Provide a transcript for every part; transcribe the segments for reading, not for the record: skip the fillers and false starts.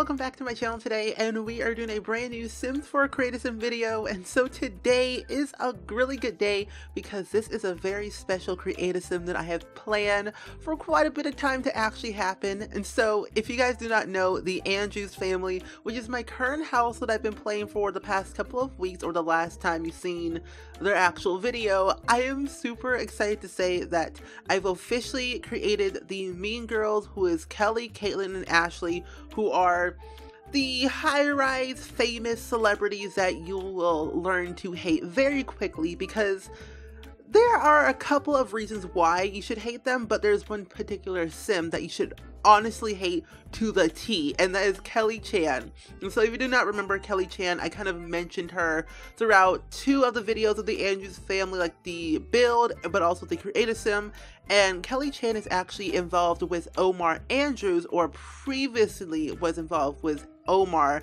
welcome back to my channel today, and we are doing a brand new Sims 4 Create a Sim video. And so today is a really good day because this is a very special Create a Sim that I have planned for quite a bit of time to actually happen. And so if you guys do not know, the Andrews family, which is my current house that I've been playing for the past couple of weeks, or the last time you've seen their actual video, I am super excited to say that I've officially created the Mean Girls, who is Kelly, Caitlin, and Ashley, who are the high-rise famous celebrities that you will learn to hate very quickly, because there are a couple of reasons why you should hate them, but there's one particular sim that you should honestly hate to the T, and that is Kelly Chan. And so if you do not remember Kelly Chan, I kind of mentioned her throughout two of the videos of the Andrews family, like the build, but also the Create a Sim. And Kelly Chan is actually involved with Omar Andrews, or previously was involved with Omar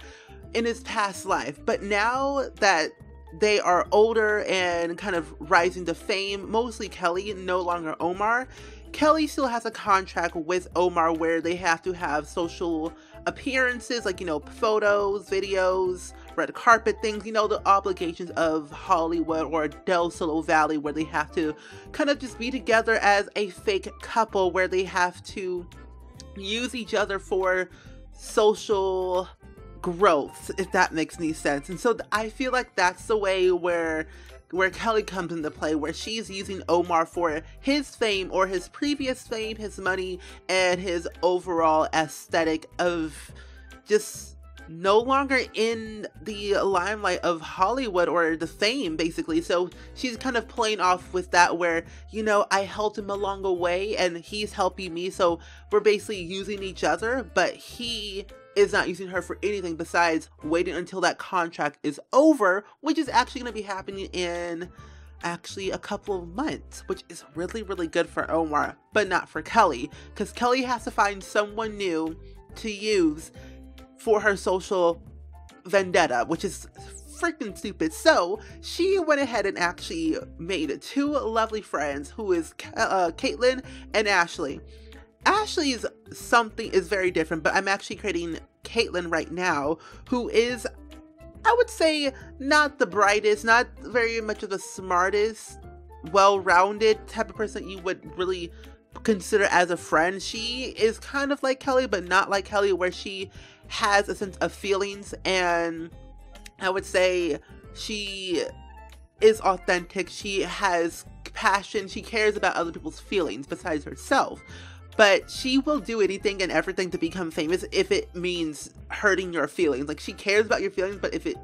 in his past life. But now that they are older and kind of rising to fame, mostly Kelly, no longer Omar, Kelly still has a contract with Omar where they have to have social appearances, like, you know, photos, videos, red carpet things, you know, the obligations of Hollywood or Del Sol Valley, where they have to kind of just be together as a fake couple, where they have to use each other for social growth, if that makes any sense. And so I feel like that's the way where Kelly comes into play, where she's using Omar for his fame, or his previous fame, his money, and his overall aesthetic of just no longer in the limelight of Hollywood or the fame, basically. So she's kind of playing off with that, where, you know, I helped him along the way and he's helping me, so we're basically using each other, but he is not using her for anything besides waiting until that contract is over, which is actually going to be happening in actually a couple of months, which is really, really good for Omar, but not for Kelly, because Kelly has to find someone new to use for her social vendetta, which is freaking stupid. So she went ahead and actually made two lovely friends, who is Caitlin and Ashley. Ashley's something is very different, but I'm actually creating Caitlin right now, who is, I would say, not the brightest, not very much of the smartest, well-rounded type of person you would really consider as a friend. She is kind of like Kelly, but not like Kelly, where she has a sense of feelings, and I would say she is authentic. She has passion. She cares about other people's feelings besides herself. But she will do anything and everything to become famous if it means hurting your feelings. Like, she cares about your feelings, but if it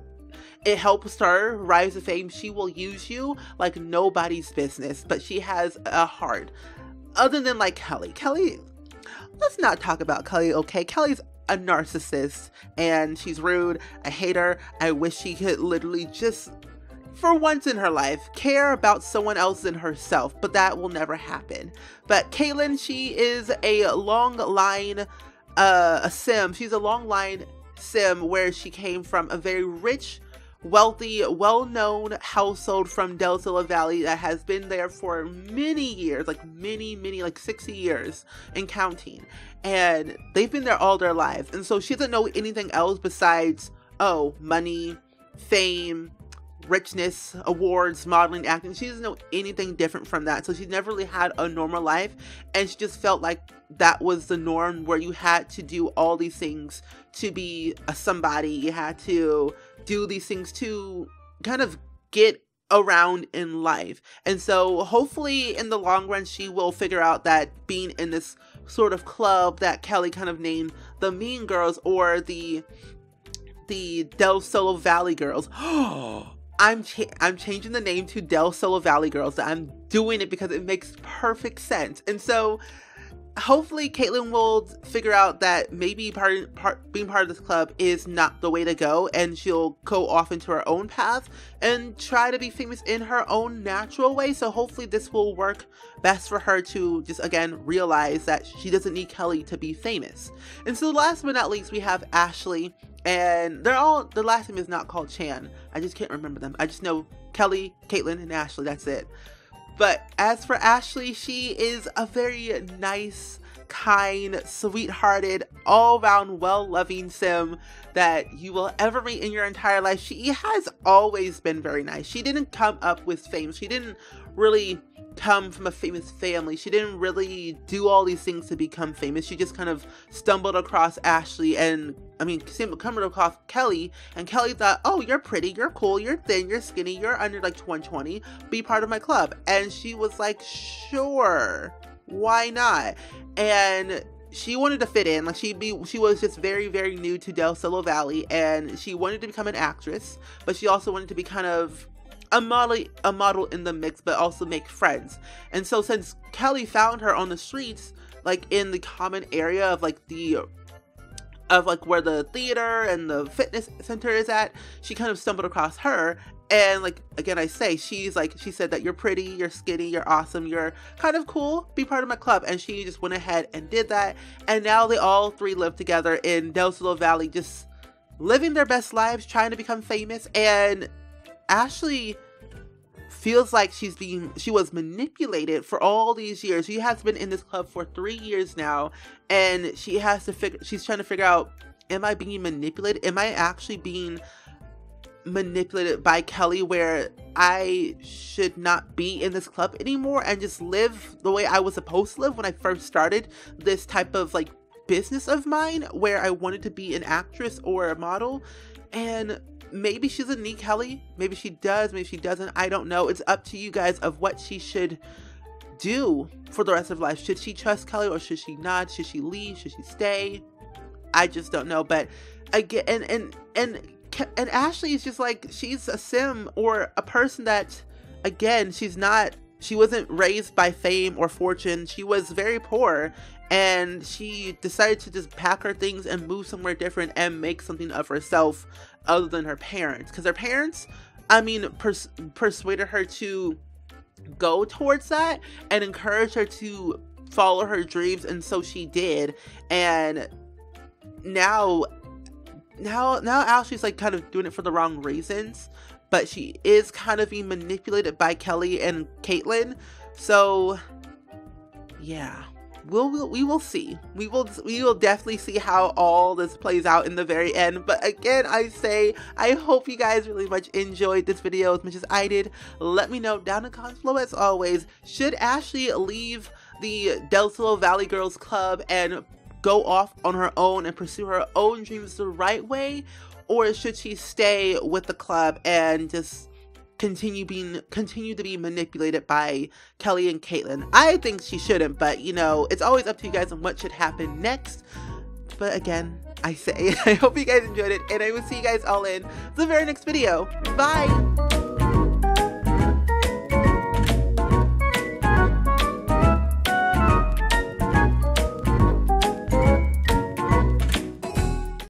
helps her rise to fame, she will use you like nobody's business. But she has a heart. Other than like Kelly. Kelly, let's not talk about Kelly, okay? Kelly's a narcissist and she's rude. I hate her. I wish she could literally just, for once in her life, care about someone else than herself, but that will never happen. But Caitlin, she is a long line sim. She's a long line sim where she came from a very rich, wealthy, well-known household from Del Sol Valley that has been there for many years, like many, like 60 years and counting. And they've been there all their lives. And so she doesn't know anything else besides, oh, money, fame, richness, awards, modeling, acting. She doesn't know anything different from that. So she's never really had a normal life, and she just felt like that was the norm, where you had to do all these things to be a somebody. You had to do these things to kind of get around in life. And so hopefully in the long run she will figure out that being in this sort of club that Kelly kind of named the Mean Girls, or the Del Sol Valley Girls. I'm changing the name to Del Sol Valley Girls. I'm doing it because it makes perfect sense. And so hopefully Caitlin will figure out that maybe being part of this club is not the way to go, and she'll go off into her own path and try to be famous in her own natural way. So hopefully this will work best for her to just, again, realize that she doesn't need Kelly to be famous. And so last but not least, we have Ashley. And their last name is not called Chan. I just can't remember them. I just know Kelly, Caitlin, and Ashley. That's it. But as for Ashley, she is a very nice, kind, sweethearted, all-round, well-loving sim that you will ever meet in your entire life. She has always been very nice. She didn't come up with fame. She didn't really come from a famous family. She didn't really do all these things to become famous. She just kind of stumbled across Ashley and, stumbled across Kelly, and Kelly thought, oh, you're pretty, you're cool, you're thin, you're skinny, you're under like 120, be part of my club. And she was like, sure, why not? And she wanted to fit in. Like she was just very, very new to Del Solo Valley, and she wanted to become an actress, but she also wanted to be kind of a model in the mix, but also make friends. And so since Kelly found her on the streets, like in the common area of like where the theater and the fitness center is at, she kind of stumbled across her. And like, again, I say, she said that you're pretty, you're skinny, you're awesome, you're kind of cool, be part of my club. And she just went ahead and did that. And now they all three live together in Del Solo Valley, just living their best lives, trying to become famous. And Ashley feels like she was manipulated for all these years. She has been in this club for 3 years now, and she's trying to figure out, am I being manipulated? Am I actually being manipulated by Kelly, where I should not be in this club anymore and just live the way I was supposed to live when I first started this type of like business of mine, where I wanted to be an actress or a model? And maybe she doesn't need Kelly. Maybe she does. Maybe she doesn't. I don't know. It's up to you guys of what she should do for the rest of life. Should she trust Kelly or should she not? Should she leave? Should she stay? I just don't know. But again, and Ashley is just like, she's a sim or a person that, again, she wasn't raised by fame or fortune. She was very poor, and she decided to just pack her things and move somewhere different and make something of herself other than her parents. Because her parents, persuaded her to go towards that and encouraged her to follow her dreams, and so she did. And now Ashley's like kind of doing it for the wrong reasons, but she is kind of being manipulated by Kelly and Caitlyn. So yeah, we will see. We will definitely see how all this plays out in the very end. But again, I say, I hope you guys really much enjoyed this video as much as I did. Let me know down in the comments below, as always, should Ashley leave the Del Solo Valley Girls Club and go off on her own and pursue her own dreams the right way, or should she stay with the club and just continue to be manipulated by Kelly and Caitlyn? I think she shouldn't, but you know, it's always up to you guys on what should happen next. But again, I say, I hope you guys enjoyed it, and I will see you guys all in the very next video. Bye!